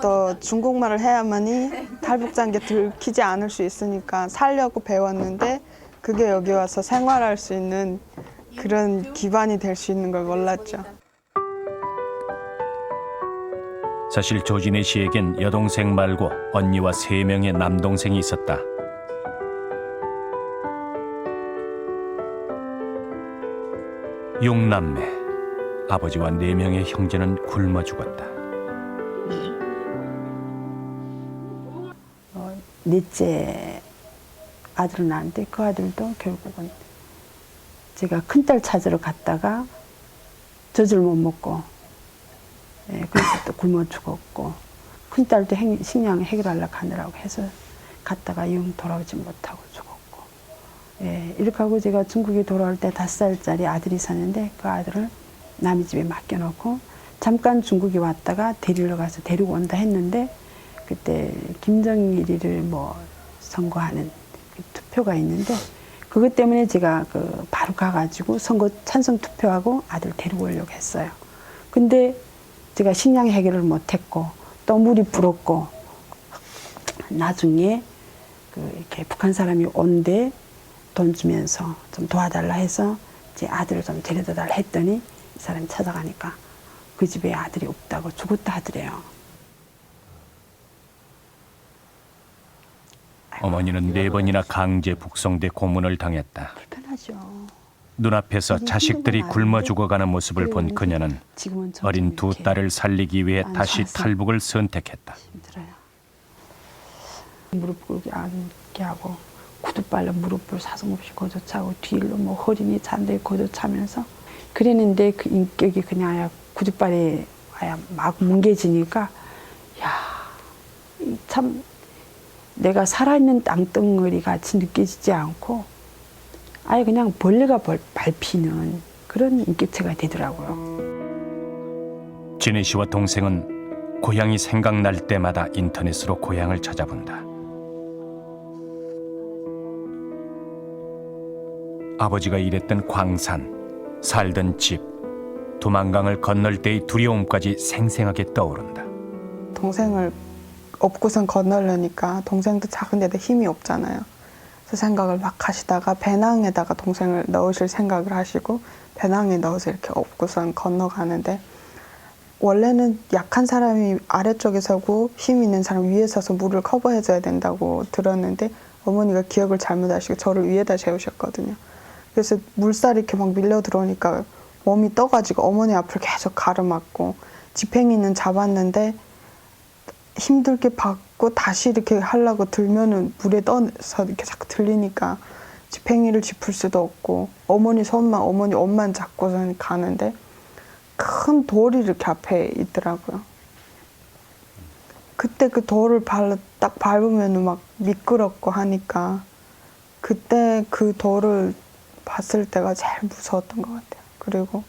또 중국말을 해야만이 탈북자인 게 들키지 않을 수 있으니까 살려고 배웠는데 그게 여기 와서 생활할 수 있는 그런 기반이 될 수 있는 걸 몰랐죠. 사실 조진혜 씨에겐 여동생 말고 언니와 3명의 남동생이 있었다. 육남매, 아버지와 4명의 형제는 굶어 죽었다. 넷째 아들은 낳았는데 그 아들도 결국은 제가 큰딸 찾으러 갔다가 젖을 못 먹고 그래서 또 굶어 죽었고 큰딸도 식량 해결하려고 하느라고 해서 갔다가 영 돌아오지 못하고 죽었고 이렇게 하고 제가 중국에 돌아올 때 5살짜리 아들이 있었는데 그 아들을 남의 집에 맡겨놓고 잠깐 중국에 왔다가 데리러 가서 데리고 온다 했는데 그때 김정일이를 뭐 선거하는 투표가 있는데 그것 때문에 제가 바로 가가지고 선거 찬성 투표하고 아들 데리고 오려고 했어요. 근데 제가 식량 해결을 못했고 또 물이 불었고 나중에 이렇게 북한 사람이 온데 돈 주면서 좀 도와달라 해서 제 아들을 좀 데려다 달라 했더니 이 사람이 찾아가니까 그 집에 아들이 없다고 죽었다 하더래요. 어머니는 4번이나 강제 북송돼 고문을 당했다. 불편하죠. 눈앞에서 자식들이 꿇어 죽어가는 모습을 본 그녀는 어린 2 딸을 살리기 위해 다시 탈북을 선택했다. 힘들어요. 무릎 꿇게 앉게 하고 구두발로 무릎을 사정없이 거저차고 뒤로 뭐 허리니 잔데 거저차면서 그랬는데 그 인격이 그냥 아야 구두발에 아야 막 뭉개지니까 참 내가 살아있는 땅덩어리 같이 느껴지지 않고 아예 그냥 벌레가 밟히는 그런 인격체가 되더라고요. 진혜 씨와 동생은 고향이 생각날 때마다 인터넷으로 고향을 찾아본다. 아버지가 일했던 광산, 살던 집, 두만강을 건널 때의 두려움까지 생생하게 떠오른다. 동생을 업고선 건너려니까 동생도 작은데도 힘이 없잖아요. 그 생각을 막 하시다가 배낭에다가 동생을 넣으실 생각을 하시고 배낭에 넣어서 이렇게 업고선 건너가는데 원래는 약한 사람이 아래쪽에 서고 힘 있는 사람이 위에 서서 물을 커버해줘야 된다고 들었는데 어머니가 기억을 잘못하시고 저를 위에다 세우셨거든요. 그래서 물살이 이렇게 막 밀려 들어오니까 몸이 떠가지고 어머니 앞을 계속 가로막고 지팽이는 잡았는데 힘들게 받고 다시 이렇게 하려고 들면은 물에 떠서 이렇게 자꾸 들리니까 지팽이를 짚을 수도 없고 어머니 손만 어머니 옷만 잡고서 가는데 큰 돌이 이렇게 앞에 있더라고요. 그때 그 돌을 딱 밟으면 막 미끄럽고 하니까 그때 그 돌을 봤을 때가 제일 무서웠던 것 같아요. 그리고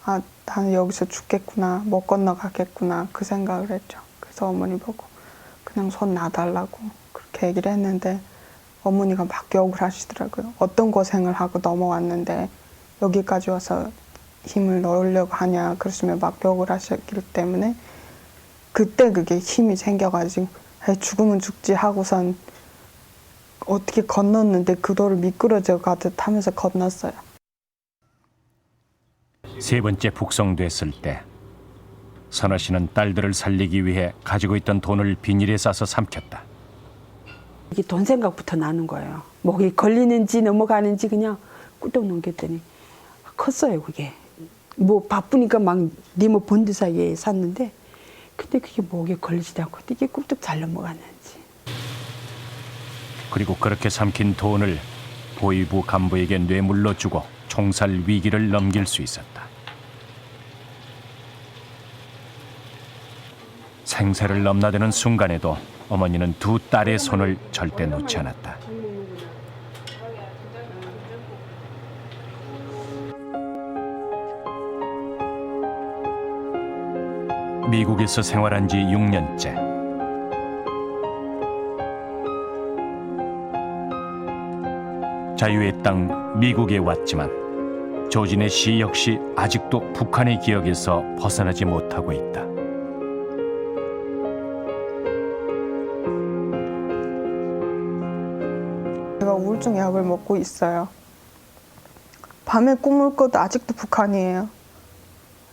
아, 나는 여기서 죽겠구나, 못 건너가겠구나 그 생각을 했죠. 그래서 어머니 보고 그냥 손 놔달라고 그렇게 얘기를 했는데 어머니가 막 욕을 하시더라고요. 어떤 고생을 하고 넘어왔는데 여기까지 와서 힘을 넣으려고 하냐 그러시면 막 욕을 하셨기 때문에 그때 그게 힘이 생겨가지고 죽으면 죽지 하고선 어떻게 건넜는데 그 돌을 미끄러져 가듯 하면서 건넜어요. 3번째 북송됐을 때 선아 씨는 딸들을 살리기 위해 가지고 있던 돈을 비닐에 싸서 삼켰다. 이게 돈 생각부터 나는 거예요. 목이 걸리는지 넘어가는지 그냥 꿀떡 넘겼더니 컸어요 그게. 뭐 바쁘니까 막 니모 본드 사이에 샀는데 근데 그게 목에 걸리지도 않고 이게 꿀떡 잘 넘어갔는지. 그리고 그렇게 삼킨 돈을 보위부 간부에게 뇌물로 주고 총살 위기를 넘길 수 있었다. 생사를 넘나드는 순간에도 어머니는 두 딸의 손을 절대 놓지 않았다. 미국에서 생활한 지 6년째. 자유의 땅 미국에 왔지만 조진의 시 역시 아직도 북한의 기억에서 벗어나지 못하고 있다. 제가 우울증 약을 먹고 있어요. 밤에 꿈을 꿔도 아직도 북한이에요.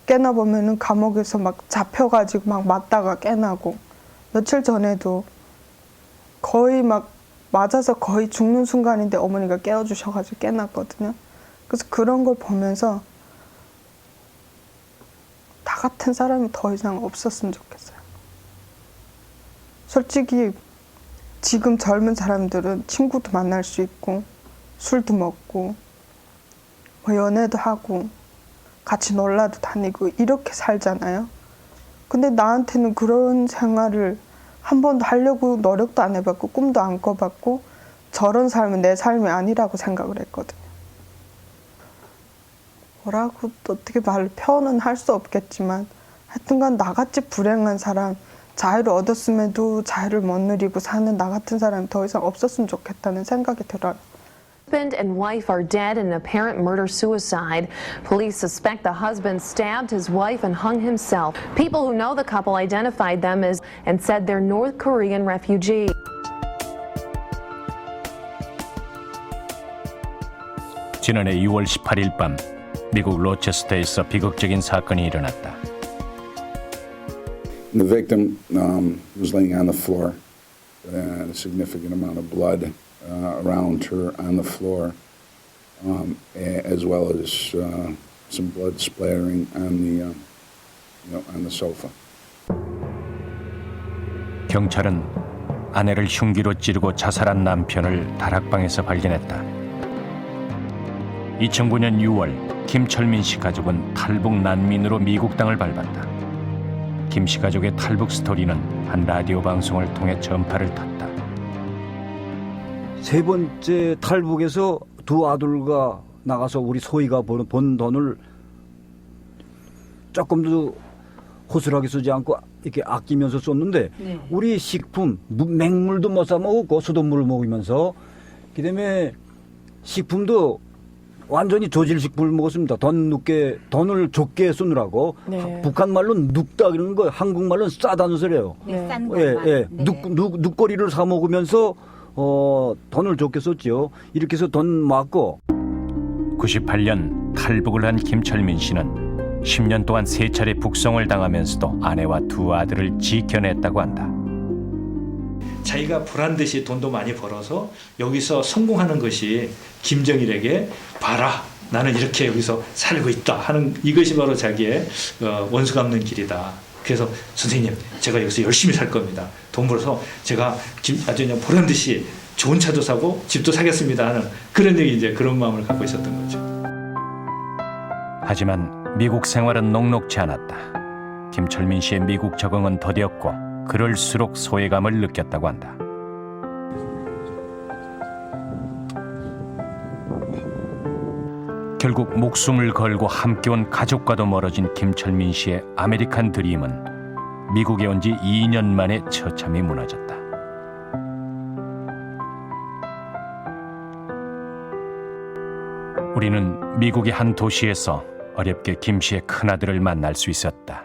깨나 보면은 감옥에서 막 잡혀가지고 막 맞다가 깨나고, 며칠 전에도 거의 막 맞아서 거의 죽는 순간인데 어머니가 깨워주셔가지고 깨났거든요. 그래서 그런 걸 보면서 나 같은 사람이 더 이상 없었으면 좋겠어요. 솔직히 지금 젊은 사람들은 친구도 만날 수 있고 술도 먹고 뭐 연애도 하고 같이 놀러도 다니고 이렇게 살잖아요. 근데 나한테는 그런 생활을 한 번도 하려고 노력도 안 해봤고 꿈도 안 꿔봤고 저런 삶은 내 삶이 아니라고 생각을 했거든요. 뭐라고 또 어떻게 말로 표현은 할 수 없겠지만 하여튼간 나같이 불행한 사람, 자유를 얻었음에도 자유를 못 누리고 사는 나 같은 사람이 더 이상 없었으면 좋겠다는 생각이 들어요. Husband and wife are dead in an apparent murder-suicide. Police suspect the husband stabbed his wife and hung himself. People who know the couple identified them as and said they're North Korean refugees. 지난해 6월 18일 밤 미국 로체스터에서 비극적인 사건이 일어났다. The victim was laying on the floor, a significant amount of blood around her on the floor, as well as some blood splattering on the sofa. 경찰은 아내를 흉기로 찌르고 자살한 남편을 다락방에서 발견했다. 2009년 6월 김철민 씨 가족은 탈북 난민으로 미국 땅을 밟았다. 김 씨 가족의 탈북 스토리는 한 라디오 방송을 통해 전파를 탔다. 세 번째 탈북에서 두 아들과 나가서 우리 소희가 번 돈을 조금도 호술하게 쓰지 않고 이렇게 아끼면서 썼는데 네. 우리 식품, 맹물도 못 사 먹었고 수돗물을 먹으면서 그다음에 식품도 완전히 저질식품을 먹었습니다. 돈을 적게 쓰느라고 네. 북한 말로 눕다 그러는 거 한국말로는 싸다는 소리예요. 네. 싼 예. 눕거리를 사 먹으면서 돈을 적게 썼지요. 이렇게 해서 돈 모았고 98년 탈북을 한 김철민 씨는 10년 동안 3차례 북송을 당하면서도 아내와 두 아들을 지켜냈다고 한다. 자기가 보란듯이 돈도 많이 벌어서 여기서 성공하는 것이 김정일에게 봐라 나는 이렇게 여기서 살고 있다 하는 이것이 바로 자기의 원수 갚는 길이다. 그래서 선생님 제가 여기서 열심히 살 겁니다. 돈 벌어서 제가 아주 그냥 보란듯이 좋은 차도 사고 집도 사겠습니다 하는 그런 얘기 이제 그런 마음을 갖고 있었던 거죠. 하지만 미국 생활은 녹록지 않았다. 김철민 씨의 미국 적응은 더뎠고 그럴수록 소외감을 느꼈다고 한다. 결국 목숨을 걸고 함께 온 가족과도 멀어진 김철민 씨의 아메리칸 드림은 미국에 온 지 2년 만에 처참히 무너졌다. 우리는 미국의 한 도시에서 어렵게 김 씨의 큰아들을 만날 수 있었다.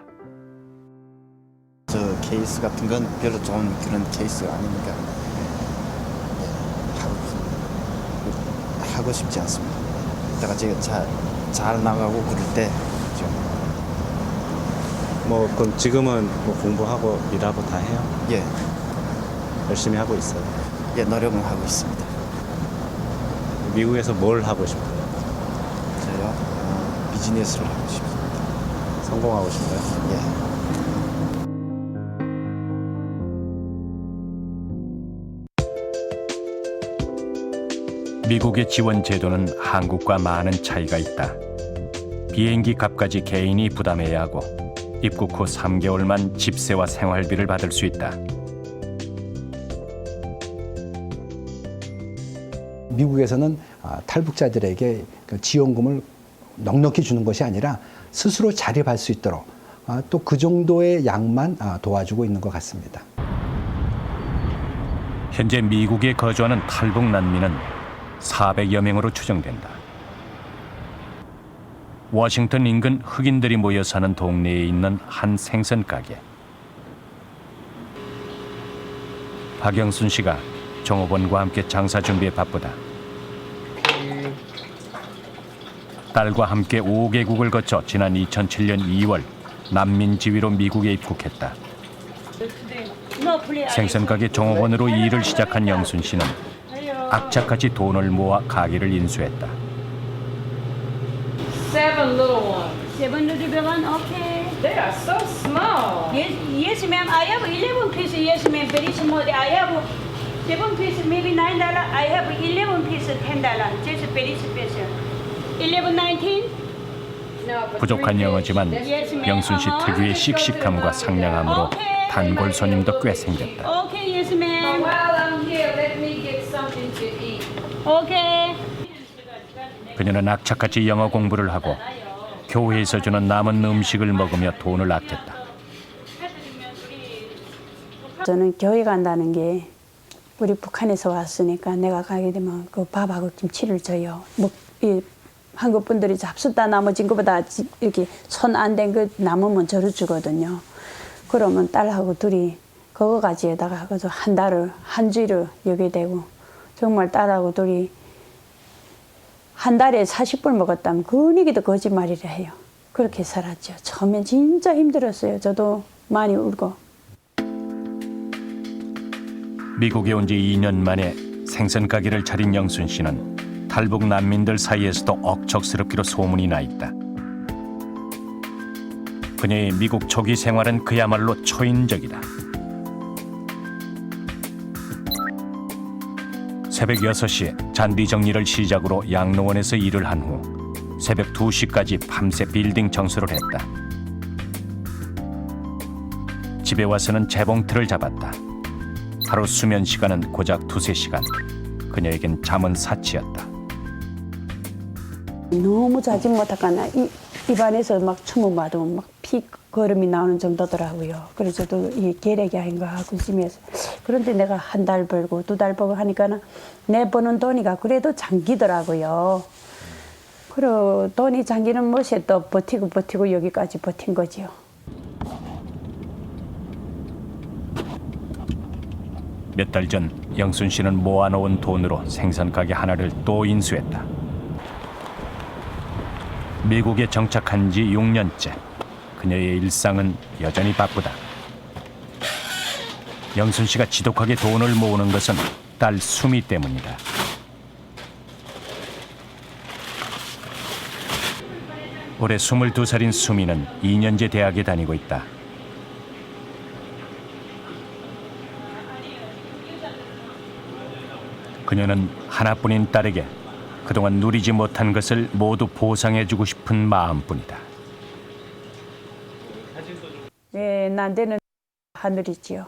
저 케이스 같은 건 별로 좋은 그런 케이스가 아니니까 하고 싶지 않습니다. 이따가 제가 잘 나가고 그럴 때 좀. 뭐 그럼 지금은 뭐 공부하고 일하고 다 해요? 예. 열심히 하고 있어요? 예, 노력은 하고 있습니다. 미국에서 뭘 하고 싶어요? 저요? 비즈니스를 하고 싶습니다. 성공하고 싶어요. 미국의 지원 제도는 한국과 많은 차이가 있다. 비행기 값까지 개인이 부담해야 하고 입국 후 3개월만 집세와 생활비를 받을 수 있다. 미국에서는 탈북자들에게 그 지원금을 넉넉히 주는 것이 아니라 스스로 자립할 수 있도록 또 그 정도의 양만 도와주고 있는 것 같습니다. 현재 미국에 거주하는 탈북 난민은 400여 명으로 추정된다. 워싱턴 인근 흑인들이 모여 사는 동네에 있는 한 생선 가게. 박영순 씨가 종업원과 함께 장사 준비에 바쁘다. 딸과 함께 5개국을 거쳐 지난 2007년 2월 난민 지위로 미국에 입국했다. 생선 가게 종업원으로 일을 시작한 영순 씨는 악착같이 돈을 모아 가게를 인수했다. 7 little ones. 7 little one, okay. They are so small. Yes, ma'am. I have 11 pieces. Yes, ma'am. Very small. I have 7 pieces, maybe $9. I have 11 pieces, $10. Just very special. 11, 19. 부족한 영어지만 영순 씨 특유의 씩씩함과 상냥함으로 단골 손님도 꽤 생겼다. Okay, yes, ma'am. While I'm here, let me get something to eat. Okay. 그녀는 악착같이 영어 공부를 하고 교회에서 주는 남은 음식을 먹으며 돈을 아꼈다. 저는 교회 간다는 게 우리 북한에서 왔으니까 내가 가게 되면 그 밥하고 김치를 줘요. 한국 분들이 잡수다 남아진 것보다 이렇게 손 안 댄 거 남으면 저를 주거든요. 그러면 딸하고 둘이 그거 가지에다가 그래서 한 달을 한 주를 여게 되고 정말 딸하고 둘이 한 달에 40불 먹었다면 그 얘기도 거짓말이라 해요. 그렇게 살았죠. 처음엔 진짜 힘들었어요. 저도 많이 울고. 미국에 온 지 2년 만에 생선 가게를 차린 영순 씨는 탈북 난민들 사이에서도 억척스럽기로 소문이 나 있다. 그녀의 미국 초기 생활은 그야말로 초인적이다. 새벽 6시에 잔디 정리를 시작으로 양로원에서 일을 한 후 새벽 2시까지 밤새 빌딩 청소를 했다. 집에 와서는 재봉틀을 잡았다. 하루 수면 시간은 고작 2~3시간. 그녀에겐 잠은 사치였다. 너무 자지 못하거나 입안에서 막 춤을 봐도 막 피 거름이 나오는 정도더라고요. 그래서 저도 이 계략이 아닌가 하고 심해서. 그런데 내가 한 달 벌고 2달 벌고 하니까는 내 버는 돈이가 그래도 잠기더라고요. 그리고 돈이 잠기는 멋에 또 버티고 여기까지 버틴 거지요. 몇 달 전 영순 씨는 모아놓은 돈으로 생선 가게 하나를 또 인수했다. 미국에 정착한 지 6년째. 그녀의 일상은 여전히 바쁘다. 영순 씨가 지독하게 돈을 모으는 것은 딸 수미 때문이다. 올해 22살인 수미는 2년제 대학에 다니고 있다. 그녀는 하나뿐인 딸에게 그동안 누리지 못한 것을 모두 보상해주고 싶은 마음뿐이다. 네, 난데는 하늘이지요.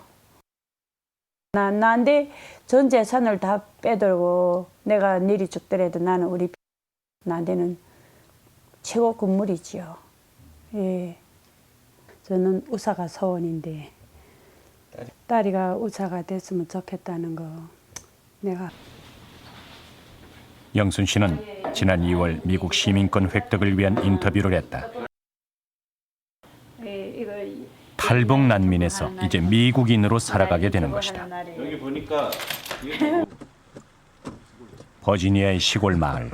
난데 전 재산을 다 빼들고 내가 일이 죽더라도 나는 우리 난데는 최고 건물이지요. 예, 저는 의사가 소원인데 딸이가 의사가 됐으면 좋겠다는 거 내가. 영순 씨는 지난 2월 미국 시민권 획득을 위한 인터뷰를 했다. 탈북 난민에서 이제 미국인으로 살아가게 되는 것이다. 여기 보니까 버지니아의 시골 마을.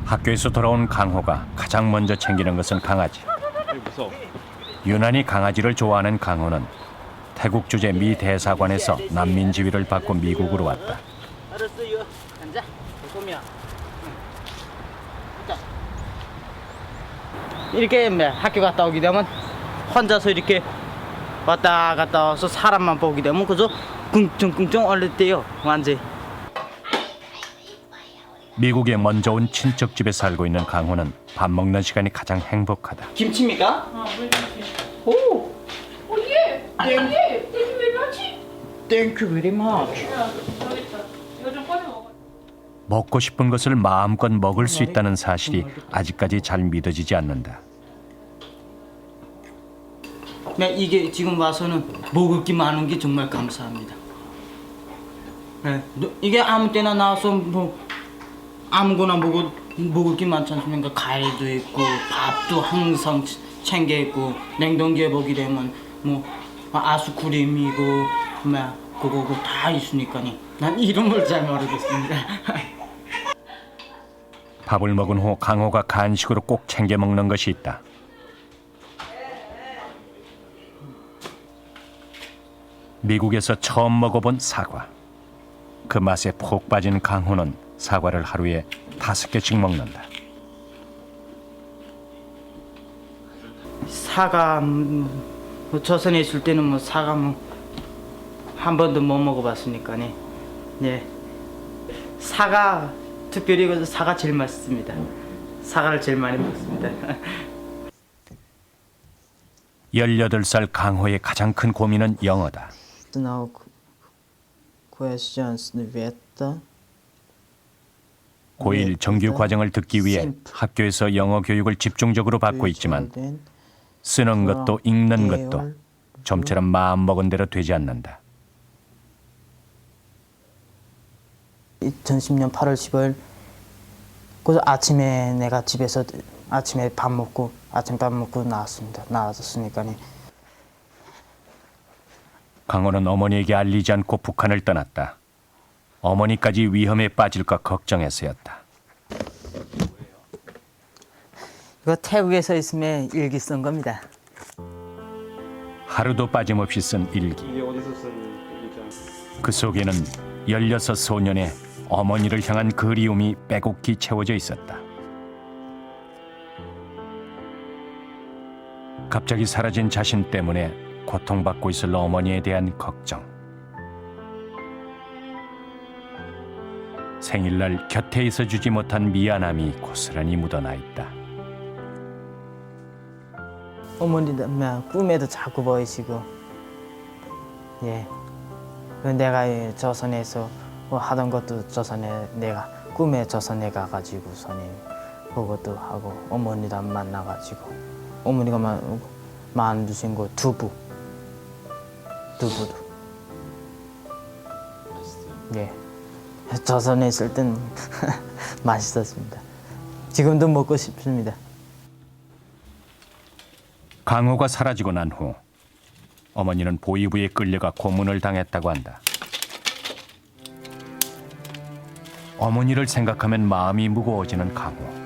학교에서 돌아온 강호가 가장 먼저 챙기는 것은 강아지. 유난히 강아지를 좋아하는 강호는 태국 주재 미 대사관에서 난민 지위를 받고 미국으로 왔다. 알았어요. 앉아. 꼬미야. 이렇게 학교 갔다 오게 되면 혼자서 이렇게 왔다 갔다 와서 사람만 보게 되면 그저 끙끙끙끙 얼릴 때요 완전히. 미국에 먼저 온 친척 집에 살고 있는 강호는 밥 먹는 시간이 가장 행복하다. 김치입니까? 오, Oh yeah, thank you very much. Thank you very much. 이거 좀 꺼내 먹어. 먹고 싶은 것을 마음껏 먹을 수 있다는 사실이 아직까지 잘 믿어지지 않는다. 이게 지금 와서는 먹을 게 많은 게 정말 감사합니다. 네, 이게 아무 때나 나와서 뭐 아무거나 먹을 게 많지 않습니까? 과일도 있고 밥도 항상 챙겨 있고 냉동기에 보게 되면 뭐 아이스크림이고 그거 다 있으니까니 난 이런 걸 잘 모르겠습니다. 밥을 먹은 후 강호가 간식으로 꼭 챙겨 먹는 것이 있다. 미국에서 처음 먹어본 사과. 그 맛에 푹 빠진 강호는 사과를 하루에 5개씩 먹는다. 사과 조선에 있을 때는 뭐 사과 한 번도 못 먹어봤으니까네. 예. 사과 특별히 사과 제일 맛있습니다. 사과를 제일 많이 먹습니다. 18살 강호의 가장 큰 고민은 영어다. Now questions with 고1 정규 과정을 듣기 위해 학교에서 영어 교육을 집중적으로 받고 있지만 쓰는 것도 읽는 것도 좀처럼 마음먹은 대로 되지 않는다. 2010년 8월 10일 그 아침에 내가 집에서 아침에 밥 먹고 나왔습니다. 나왔으니까니. 강호는 어머니에게 알리지 않고 북한을 떠났다. 어머니까지 위험에 빠질까 걱정해서였다. 이거 태국에서 있으면 일기 쓴 겁니다. 하루도 빠짐없이 쓴 일기. 이게 어디서 쓴 일기죠? 그 속에는 16 소년의 어머니를 향한 그리움이 빼곡히 채워져 있었다. 갑자기 사라진 자신 때문에 고통받고 있을 어머니에 대한 걱정. 생일날 곁에 있어주지 못한 미안함이 고스란히 묻어나 있다. 어머니도 꿈에도 자꾸 보이시고, 예. 내가 조선에서 하던 것도 조선에 내가 꿈에 조선에 가가지고 손님 그것도 하고 어머니도 만나가지고 어머니가 만드신 거 두부도 예. 조선에 있을 땐 맛있었습니다. 지금도 먹고 싶습니다. 강호가 사라지고 난 후 어머니는 보위부에 끌려가 고문을 당했다고 한다. 어머니를 생각하면 마음이 무거워지는 강호.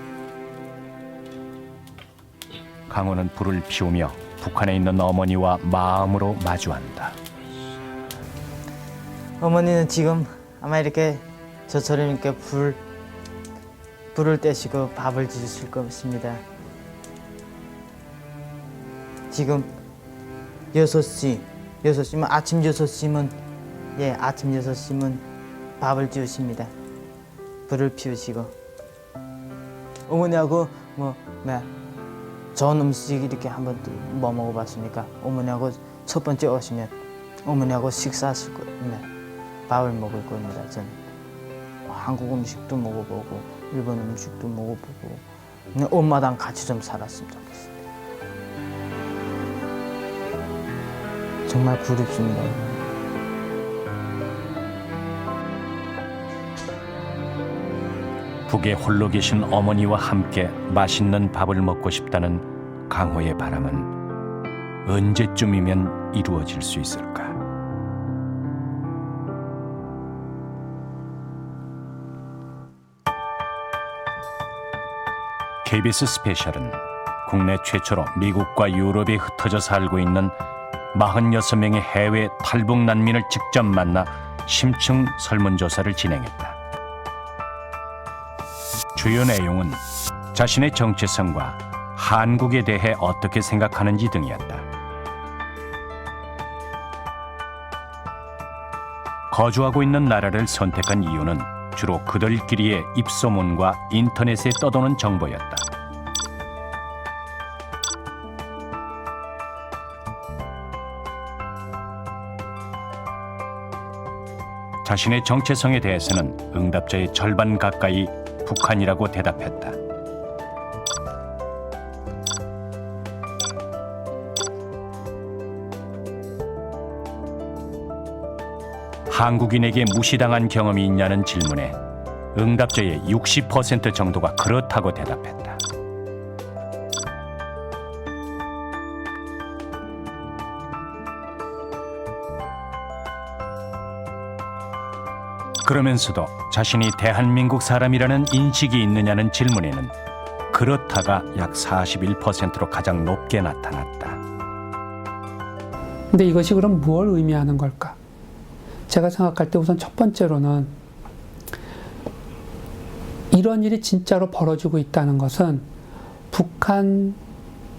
강호는 불을 피우며 북한에 있는 어머니와 마음으로 마주한다. 어머니는 지금 아마 이렇게 저처럼 이렇게 불을 떼시고 밥을 지으실 것입니다. 지금 6시면 아침 6시면 예, 아침 6시면 밥을 지으십니다. 불을 피우시고 어머니하고 좋은 음식 이렇게 한번 뭐 먹어봤으니까 어머니하고 첫 번째 오시면 어머니하고 식사하실 겁니다. 밥을 먹을 겁니다. 저는 한국 음식도 먹어보고 일본 음식도 먹어보고 그냥 엄마랑 같이 좀 살았으면 좋겠습니다. 정말 그립습니다. 북에 홀로 계신 어머니와 함께 맛있는 밥을 먹고 싶다는 강호의 바람은 언제쯤이면 이루어질 수 있을까? KBS 스페셜은 국내 최초로 미국과 유럽에 흩어져 살고 있는 46명의 해외 탈북 난민을 직접 만나 심층 설문조사를 진행했다. 주요 내용은 자신의 정체성과 한국에 대해 어떻게 생각하는지 등이었다. 거주하고 있는 나라를 선택한 이유는 주로 그들끼리의 입소문과 인터넷에 떠도는 정보였다. 자신의 정체성에 대해서는 응답자의 절반 가까이 북한이라고 대답했다. 한국인에게 무시당한 경험이 있냐는 질문에 응답자의 60% 정도가 그렇다고 대답했다. 그러면서도 자신이 대한민국 사람이라는 인식이 있느냐는 질문에는 그렇다가 약 41%로 가장 높게 나타났다. 근데 이것이 그럼 무엇을 의미하는 걸까? 제가 생각할 때 우선 첫 번째로는 이런 일이 진짜로 벌어지고 있다는 것은 북한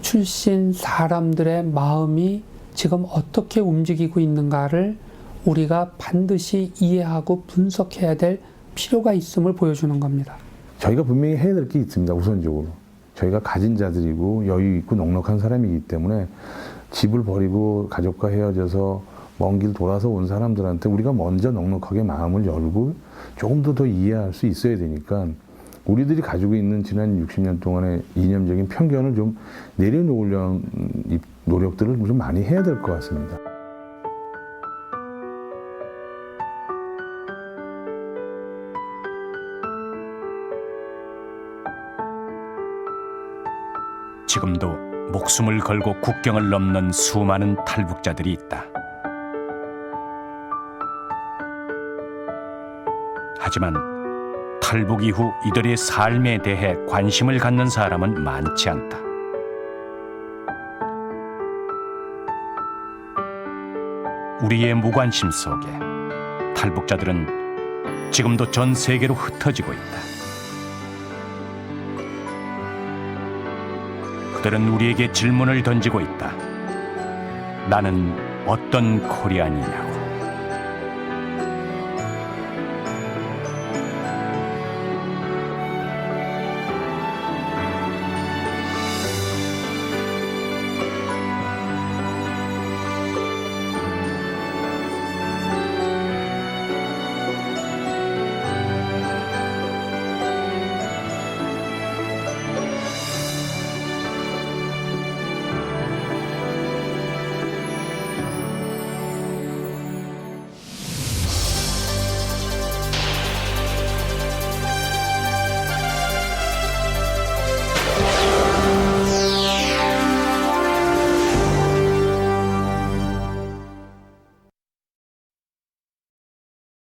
출신 사람들의 마음이 지금 어떻게 움직이고 있는가를 우리가 반드시 이해하고 분석해야 될 필요가 있음을 보여주는 겁니다. 저희가 분명히 해야 될 게 있습니다. 우선적으로. 저희가 가진 자들이고 여유 있고 넉넉한 사람이기 때문에 집을 버리고 가족과 헤어져서 먼 길 돌아서 온 사람들한테 우리가 먼저 넉넉하게 마음을 열고 조금 더 이해할 수 있어야 되니까 우리들이 가지고 있는 지난 60년 동안의 이념적인 편견을 좀 내려놓으려는 노력들을 좀 많이 해야 될 것 같습니다. 지금도 목숨을 걸고 국경을 넘는 수많은 탈북자들이 있다. 하지만 탈북 이후 이들의 삶에 대해 관심을 갖는 사람은 많지 않다. 우리의 무관심 속에 탈북자들은 지금도 전 세계로 흩어지고 있다. 그들은 우리에게 질문을 던지고 있다. 나는 어떤 코리안이냐고.